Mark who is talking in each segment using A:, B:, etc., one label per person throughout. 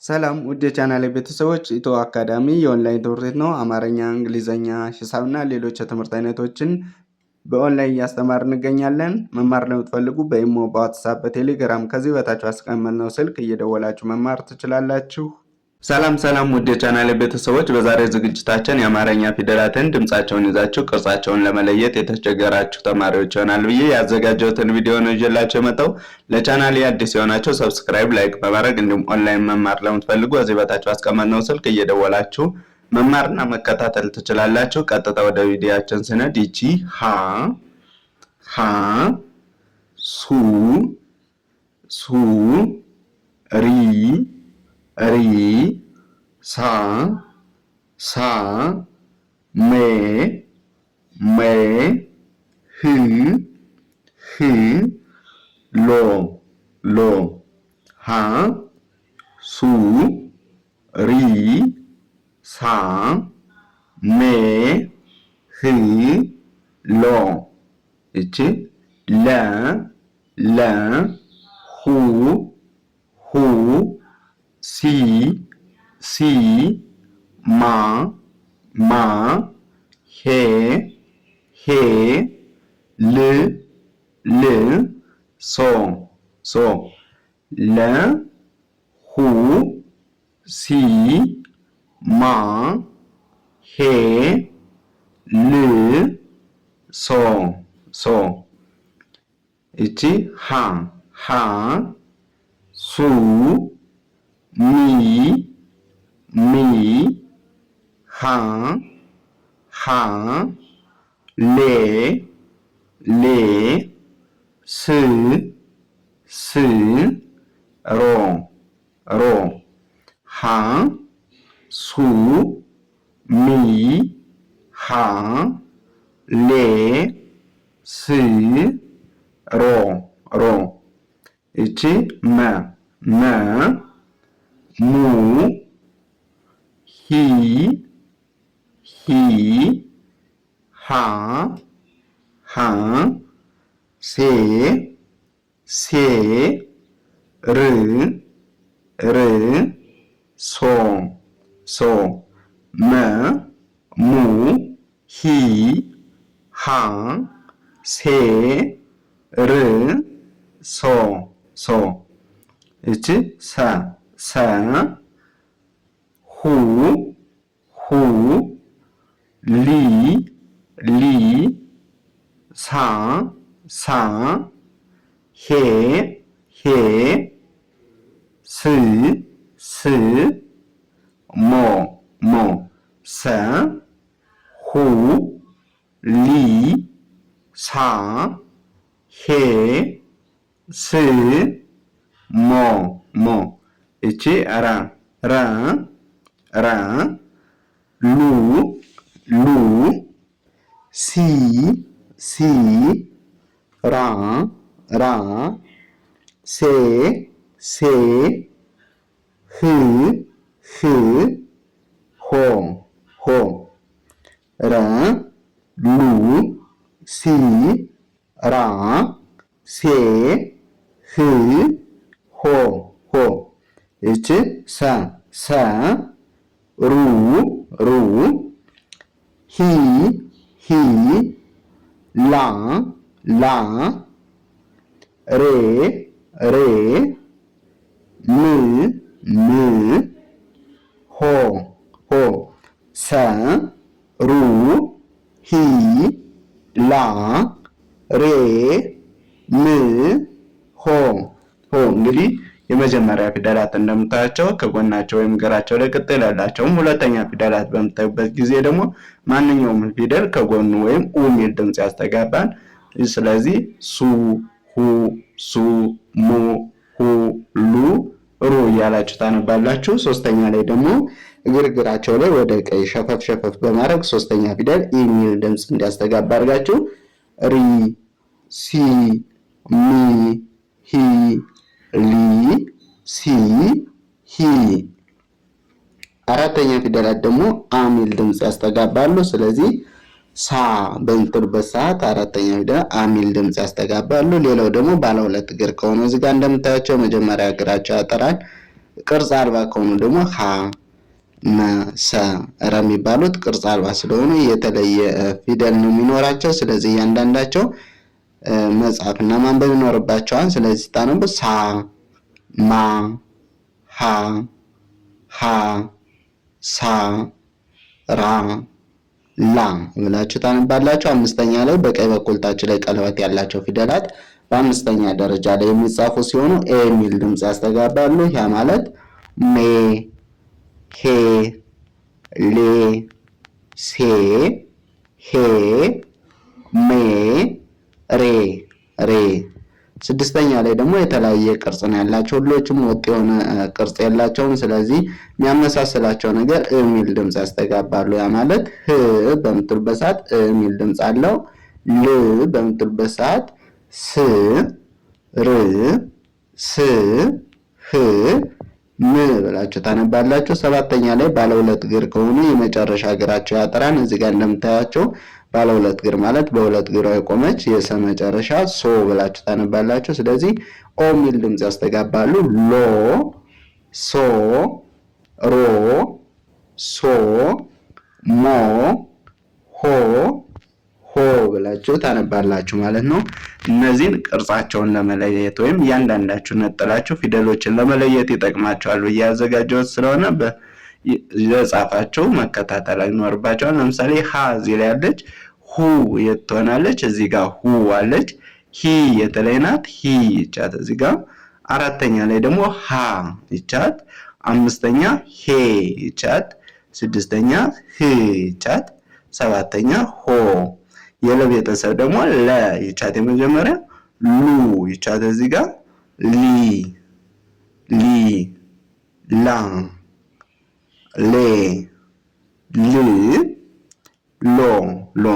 A: ሰላም ውድ የቻናሌ ቤተሰቦች፣ ኢትዮ አካዳሚ የኦንላይን ትምህርት ቤት ነው። አማርኛ፣ እንግሊዘኛ፣ ሂሳብና ሌሎች የትምህርት አይነቶችን በኦንላይን እያስተማር እንገኛለን። መማር ለምትፈልጉ በኢሞ፣ በዋትስአፕ፣ በቴሌግራም ከዚህ በታች አስቀመጥነው ስልክ እየደወላችሁ መማር ትችላላችሁ። ሰላም ውድ የቻናሌ ቤተሰቦች፣ በዛሬ ዝግጅታችን የአማርኛ ፊደላትን ድምጻቸውን ይዛችሁ ቅርጻቸውን ለመለየት የተቸገራችሁ ተማሪዎች ይሆናል ብዬ ያዘጋጀሁትን ቪዲዮ ነው ይዤላችሁ የመጣው። ለቻናሌ አዲስ የሆናችሁ ሰብስክራይብ፣ ላይክ በማድረግ እንዲሁም ኦንላይን መማር ለምትፈልጉ እዚህ በታች አስቀመጥነው ስልክ እየደወላችሁ መማርና መከታተል ትችላላችሁ። ቀጥታ ወደ ቪዲዮአችን ስንሄድ ይቺ ሱ ሪ ሳ ሜ ህ ሎ ሀ ሱ ሪ ሳ ሜ ህ ሎ እቺ ለ ሁ ሲ ማ ሄ ል ሶ ለ ሁ ሲ ማ ሄ ል ሶ እቺ ሃ ሱ ሚ ሃ ሌ ስ ሮ ሃ ሱ ሚ ሃ ሌ ስ ሮ እቺ መ ሙ ሂ ሃ ሴ ር ሶ መ ሙ ሂ ሃ ሴ ር ሶ እቺ ሰ ሁ ሊ ሳ ሄ ስ ሞ ሰ ሁ ሊ ሳ ሄ ስ ሞ እቺ ረ ሉ ሲ ራ ሴ ህ ሆ ረ ሉ ሲ ራ ሴ ህ ሆ እቺ ሰ ሩ ሂ ላ ሬ ም ሆ ሰ ሩ ሂ ላ ሬ ም ሆ እንግዲህ የመጀመሪያ ፊደላት እንደምታያቸው ከጎናቸው ወይም እግራቸው ላይ ቅጥል ያላቸውም፣ ሁለተኛ ፊደላት በምታዩበት ጊዜ ደግሞ ማንኛውም ፊደል ከጎኑ ወይም ኡ የሚል ድምጽ ያስተጋባል። ስለዚህ ሱ፣ ሁ፣ ሱ፣ ሙ፣ ሁ፣ ሉ፣ ሩ እያላችሁ ታነባላችሁ። ሶስተኛ ላይ ደግሞ እግራቸው ላይ ወደ ቀይ ሸፈፍ በማድረግ ሶስተኛ ፊደል ኢ የሚል ድምጽ እንዲያስተጋባ አድርጋችሁ ሪ፣ ሲ፣ ሚ፣ ሂ፣ ሊ፣ ሲ፣ ሂ። አራተኛ ፊደላት ደግሞ አ የሚል ድምጽ ያስተጋባሉ። ስለዚህ ሳ በምትሉበት ሰዓት አራተኛ ፊደል አ የሚል ድምጽ ያስተጋባሉ። ሌላው ደግሞ ባለ ሁለት እግር ከሆነ እዚህ ጋር እንደምታያቸው መጀመሪያ እግራቸው ያጠራል። ቅርጽ አልባ ከሆኑ ደግሞ ሀ መ ሰ ረ የሚባሉት ቅርጽ አልባ ስለሆኑ የተለየ ፊደል ነው የሚኖራቸው። ስለዚህ እያንዳንዳቸው መጻፍና ማንበብ ይኖርባቸዋል። ስለዚህ ታነቡ ሳ ማ ሀ ሀ ሳ ራ ላ ብላችሁ ታነባላችሁ። አምስተኛ ላይ በቀኝ በኩል ታች ላይ ቀለበት ያላቸው ፊደላት በአምስተኛ ደረጃ ላይ የሚጻፉ ሲሆኑ ኤ የሚል ድምፅ ያስተጋባሉ። ያ ማለት ሜ ሄ ሌ ሴ ሄ ሜ ሬ ሬ። ስድስተኛ ላይ ደግሞ የተለያየ ቅርጽ ነው ያላቸው። ሁሎችም ወጥ የሆነ ቅርጽ የላቸውም። ስለዚህ የሚያመሳስላቸው ነገር የሚል ድምፅ ያስተጋባሉ። ያ ማለት ህ በምትሉበት ሰዓት የሚል ድምፅ አለው። ል በምትሉበት ሰዓት ስ ር ስ ህ ም ብላችሁ ታነባላችሁ። ሰባተኛ ላይ ባለ ሁለት እግር ከሆኑ የመጨረሻ እግራቸው ያጠራን። እዚህ ጋር እንደምታያቸው ባለ ሁለት እግር ማለት በሁለት እግሯ የቆመች የሰ መጨረሻ ሶ ብላችሁ ታነባላችሁ። ስለዚህ ኦ የሚል ድምፅ ያስተጋባሉ። ሎ ሶ ሮ ሶ ሞ ሆ ሆ ብላችሁ ታነባላችሁ ማለት ነው። እነዚህን ቅርጻቸውን ለመለየት ወይም እያንዳንዳችሁ ነጥላችሁ ፊደሎችን ለመለየት ይጠቅማቸዋል ብዬ ያዘጋጀሁት ስለሆነ የጻፋቸው መከታተል ይኖርባቸዋል። ለምሳሌ ሀ እዚህ ላይ ያለች ሁ የት ትሆናለች? እዚህ ጋር ሁ አለች። ሂ የተለይ ናት። ሂ ይቻት እዚህ ጋር። አራተኛ ላይ ደግሞ ሀ ይቻት። አምስተኛ ሄ ይቻት። ስድስተኛ ህ ይቻት። ሰባተኛ ሆ። የለ ቤተሰብ ደግሞ ለ ይቻት የመጀመሪያ። ሉ ይቻት እዚህ ጋር። ሊ ሊ ላ ሌ ል ሎ ሎ።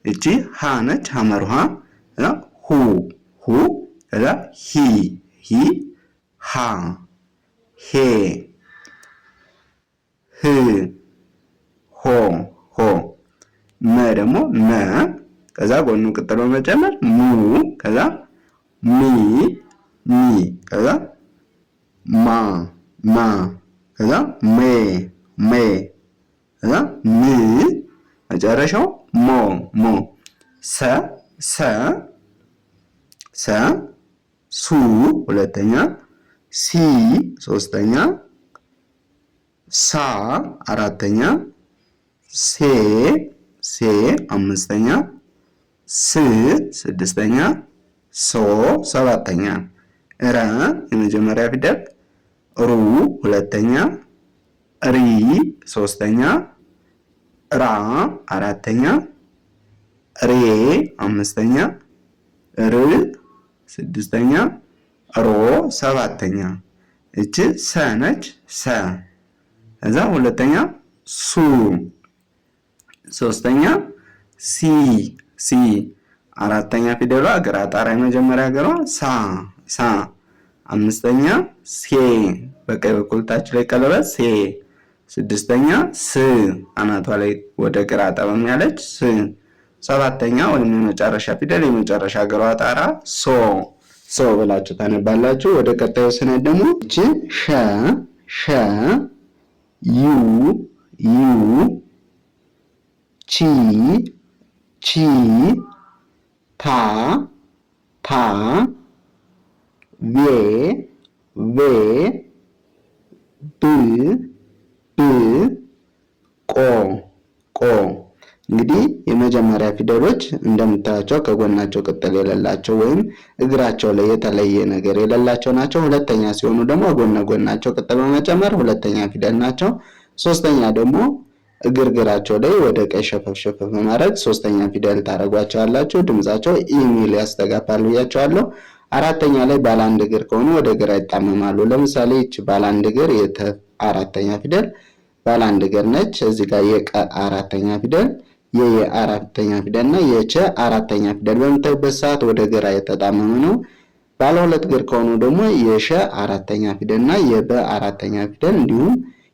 A: እቺ ሀ ነች። ሐመሩሃ ሁ ሁ ሂ ሂ ሃ ሄ ህ ሆ ሆ። መ ደግሞ መ ከዛ ጎኑ ቅጥል በመጨመር ሙ ከዛ ሚ ሚ ከዛ ማ ማ ከዛ ሜ ሜ ከዛ ም መጨረሻው ሞ ሞ። ሰ ሰ ሰ ሱ ሁለተኛ፣ ሲ ሶስተኛ፣ ሳ አራተኛ፣ ሴ ሴ አምስተኛ፣ ስ ስድስተኛ፣ ሶ ሰባተኛ፣ ረ የመጀመሪያ ፊደል፣ ሩ ሁለተኛ፣ ሪ ሶስተኛ፣ ራ አራተኛ፣ ሬ አምስተኛ፣ ር ስድስተኛ፣ ሮ ሰባተኛ። እቺ ሰ ነች። ሰ እዛ ሁለተኛ ሱ፣ ሶስተኛ ሲ ሲ፣ አራተኛ ፊደሏ ግራ ጣራ የመጀመሪያ ገሯ ሳ ሳ፣ አምስተኛ ሴ በቀኝ በኩል ታች ላይ ቀለበት ሴ፣ ስድስተኛ ስ አናቷ ላይ ወደ ግራ ጠበም ያለች ስ፣ ሰባተኛ ወይም የመጨረሻ ፊደል የመጨረሻ ገሯ ጣራ ሶ ሶ ብላችሁ ታነባላችሁ። ወደ ቀጣዩ ስነት ደግሞ እቺ ሸ ሸ፣ ዩ ዩ፣ ቺ ቺ፣ ታ ታ፣ ቬ ቬ፣ ብ ብ፣ ቆ ቆ። እንግዲህ የመጀመሪያ ፊደሎች እንደምታያቸው ከጎናቸው ቅጥል የሌላቸው ወይም እግራቸው ላይ የተለየ ነገር የሌላቸው ናቸው። ሁለተኛ ሲሆኑ ደግሞ ጎነ ጎናቸው ቅጥል በመጨመር ሁለተኛ ፊደል ናቸው። ሶስተኛ ደግሞ እግርግራቸው ላይ ወደ ቀኝ ሸፈፍ ሸፈፍ በማድረግ ሶስተኛ ፊደል ታደርጓቸዋላችሁ። ድምጻቸው ኢሚል ያስተጋባሉ ብያቸዋለሁ። አራተኛ ላይ ባለ አንድ እግር ከሆኑ ወደ ግራ ይጣመማሉ። ለምሳሌ ይቺ ባለ አንድ እግር የተ አራተኛ ፊደል ባለ አንድ እግር ነች። እዚህ ጋር የቀ አራተኛ ፊደል፣ የየ አራተኛ ፊደል እና የቸ አራተኛ ፊደል በምታዩበት ሰዓት ወደ ግራ የተጣመመ ነው። ባለ ሁለት እግር ከሆኑ ደግሞ የሸ አራተኛ ፊደል እና የበ አራተኛ ፊደል እንዲሁም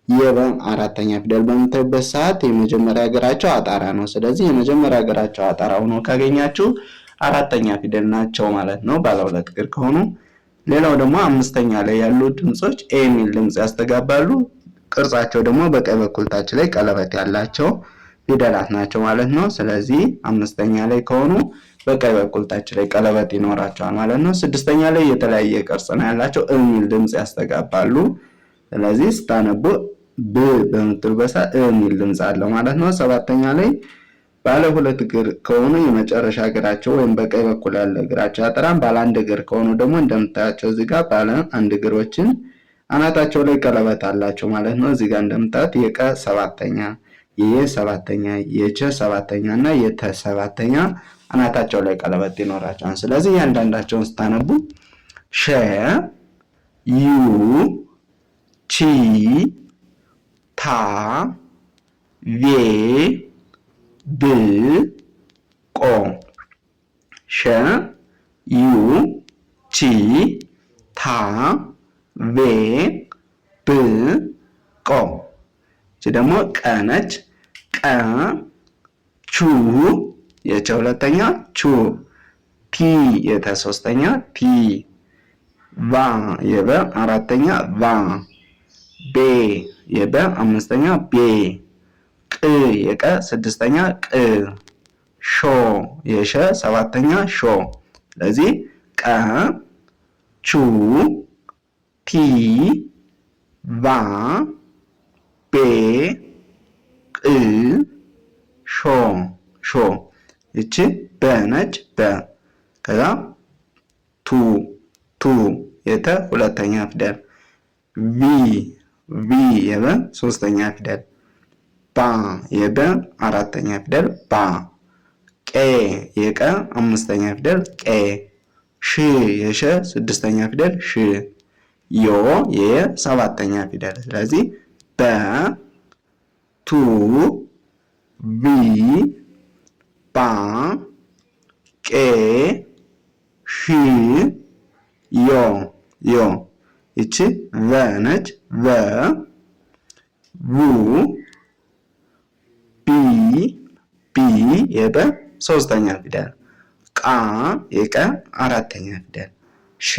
A: የበ አራተኛ ፊደል በምታዩበት ሰዓት የመጀመሪያ እግራቸው አጣራ ነው። ስለዚህ የመጀመሪያ እግራቸው አጣራ ሆኖ ካገኛችሁ አራተኛ ፊደል ናቸው ማለት ነው ባለ ሁለት እግር ከሆኑ። ሌላው ደግሞ አምስተኛ ላይ ያሉ ድምጾች ኤ የሚል ድምጽ ያስተጋባሉ። ቅርጻቸው ደግሞ በቀኝ በኩል ታች ላይ ቀለበት ያላቸው ፊደላት ናቸው ማለት ነው። ስለዚህ አምስተኛ ላይ ከሆኑ በቀኝ በኩል ታች ላይ ቀለበት ይኖራቸዋል ማለት ነው። ስድስተኛ ላይ የተለያየ ቅርጽ ነው ያላቸው የሚል ድምጽ ያስተጋባሉ። ስለዚህ ስታነቡ ብ በምትሉ በሰዓት የሚል ድምጽ አለው ማለት ነው። ሰባተኛ ላይ ባለ ሁለት እግር ከሆኑ የመጨረሻ እግራቸው ወይም በቀኝ በኩል ያለ እግራቸው ያጠራል። ባለ አንድ እግር ከሆኑ ደግሞ እንደምታያቸው እዚህ ጋር ባለ አንድ እግሮችን አናታቸው ላይ ቀለበት አላቸው ማለት ነው። እዚህ ጋር እንደምታዩት የቀ ሰባተኛ፣ የየ ሰባተኛ፣ የቸ ሰባተኛ እና የተ ሰባተኛ አናታቸው ላይ ቀለበት ይኖራቸዋል። ስለዚህ እያንዳንዳቸውን ስታነቡ ሸ፣ ዩ፣ ቺ፣ ታ፣ ቬ፣ ብ፣ ቆ። ሸ፣ ዩ፣ ቺ፣ ታ፣ ቬ፣ ብ፣ ቆ። እቺ ደግሞ ቀ ነች። ቀ፣ ቹ፣ የቸ ሁለተኛ ቹ፣ ቲ የተ ሶስተኛ ቲ፣ ቫ የበ አራተኛ ቫ፣ ቤ የበ አምስተኛ ቤ፣ ቅ የቀ ስድስተኛ ቅ፣ ሾ የሸ ሰባተኛ ሾ። ስለዚህ ቀ፣ ቹ፣ ቲ፣ ቫ፣ ቤ፣ ቅ፣ ሾ ሾ። ይቺ በ ነች። በ ከዛ ቱ ቱ የተ ሁለተኛ ፊደል፣ ቪ ቪ የበ ሶስተኛ ፊደል፣ ባ የበ አራተኛ ፊደል ባ፣ ቄ የቀ አምስተኛ ፊደል ቄ፣ ሽ የሸ ስድስተኛ ፊደል ሽ፣ ዮ የየ ሰባተኛ ፊደል። ስለዚህ በ፣ ቱ፣ ቪ፣ ባ፣ ቄ፣ ሽ፣ ዮ ዮ። ይቺ ቨ ነች። ቨ፣ ቡ፣ ቢ ቢ የበ ሶስተኛ ፊደል፣ ቃ የቀ አራተኛ ፊደል፣ ሼ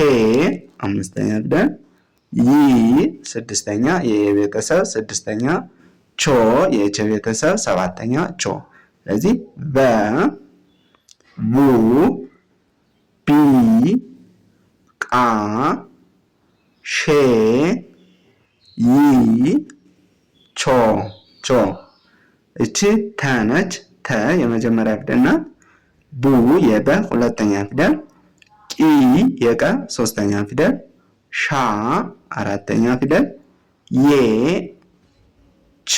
A: አምስተኛ ፊደል፣ ይ ስድስተኛ የቤተሰብ ስድስተኛ፣ ቾ የቸ ቤተሰብ ሰባተኛ ቾ። ስለዚህ በ፣ ቡ፣ ቢ፣ ቃ፣ ሼ፣ ይ፣ ቾ ቾ። እቺ ተ ነች። ተ የመጀመሪያ ፊደል ናት። ቡ የበ ሁለተኛ ፊደል፣ ቂ የቀ ሶስተኛ ፊደል፣ ሻ አራተኛ ፊደል፣ የ፣ ቺ፣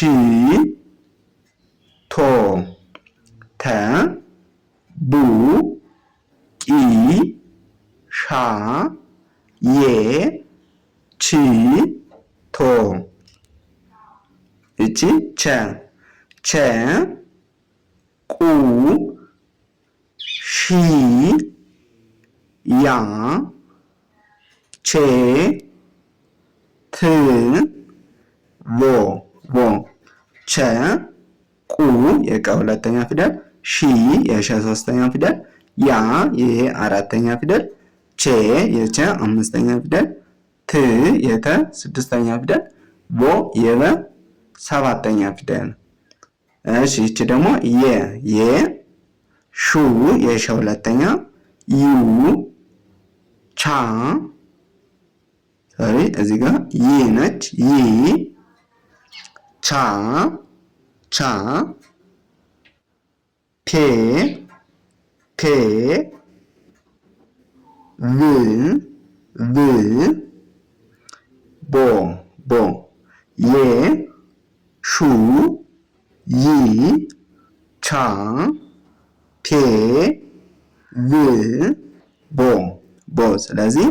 A: ቶ፣ ተ፣ ቡ፣ ቂ፣ ሻ፣ የ፣ ቺ፣ ቶ። እቺ ቸ ቸ፣ ቁ፣ ሺ፣ ያ፣ ቼ፣ ት፣ ቮ ቮ። ቸ ቁ የቀ ሁለተኛ ፊደል፣ ሺ የሸ ሶስተኛ ፊደል፣ ያ የየ አራተኛ ፊደል፣ ቼ የቸ አምስተኛ ፊደል፣ ት የተ ስድስተኛ ፊደል፣ ቮ የበ ሰባተኛ ፊደል። እሺ ይቺ ደግሞ የ ሹ የሸ ሁለተኛ፣ ዩ፣ ቻ ሶሪ እዚህ ጋር ይ ነች። ይ፣ ቻ ቻ፣ ፔ ፔ፣ ቭ ቭ፣ ቦ ቦ። የ ሹ፣ ይ፣ ቻ፣ ፔ፣ ቭ፣ ቦ ቦ። ስለዚህ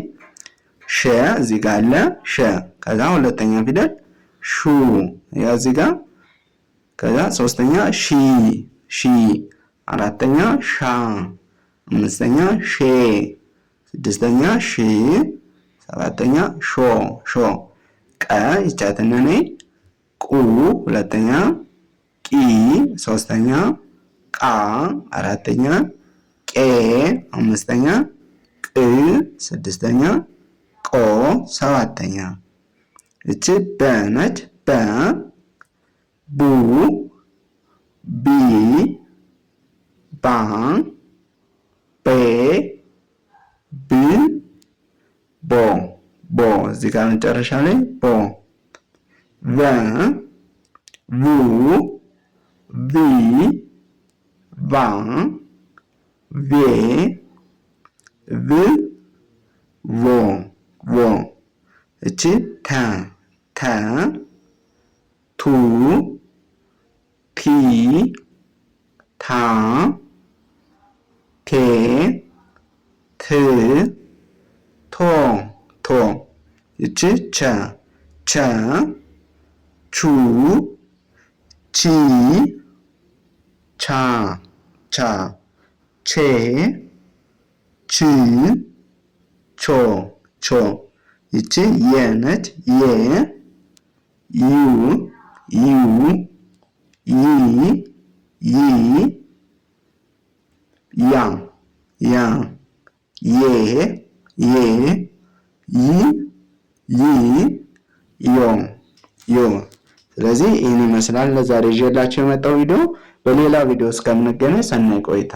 A: ሸ እዚህ ጋር አለ። ሸ ከዛ ሁለተኛ ፊደል ሹ ያው እዚህ ጋር ከዛ ሶስተኛ ሺ ሺ፣ አራተኛ ሻ፣ አምስተኛ ሼ፣ ስድስተኛ ሺ፣ ሰባተኛ ሾ ሾ። ቀ ይቻትና ነይ፣ ቁ ሁለተኛ፣ ቂ ሶስተኛ፣ ቃ አራተኛ፣ ቄ አምስተኛ፣ ቅ ስድስተኛ፣ ቆ ሰባተኛ። እቺ በ ነች። በ ቡ ቢ ባ ቤ ብ ቦ ቦ እዚህ ጋር መጨረሻ ላይ ቦ ቨ ቡ ቪ ቫ ቬ ቭ ቮ ቮ እቺ ተ ተ ቱ ቲ ታ ቴ ት ቶ ቶ እቺ ቸ ቸ ቹ ቺ ቻ ቻ ቼ ች ቾ ቾ ይቺ የ ነች። የ ዩ ዩ ይ ይ ያ ያ ዬ ዬ ይ ይ ዮ ዮ። ስለዚህ ይህን ይመስላል ለዛሬ ይዤላችሁ የመጣው ቪዲዮ። በሌላ ቪዲዮ እስከምንገናኝ ሰናይ ቆይታ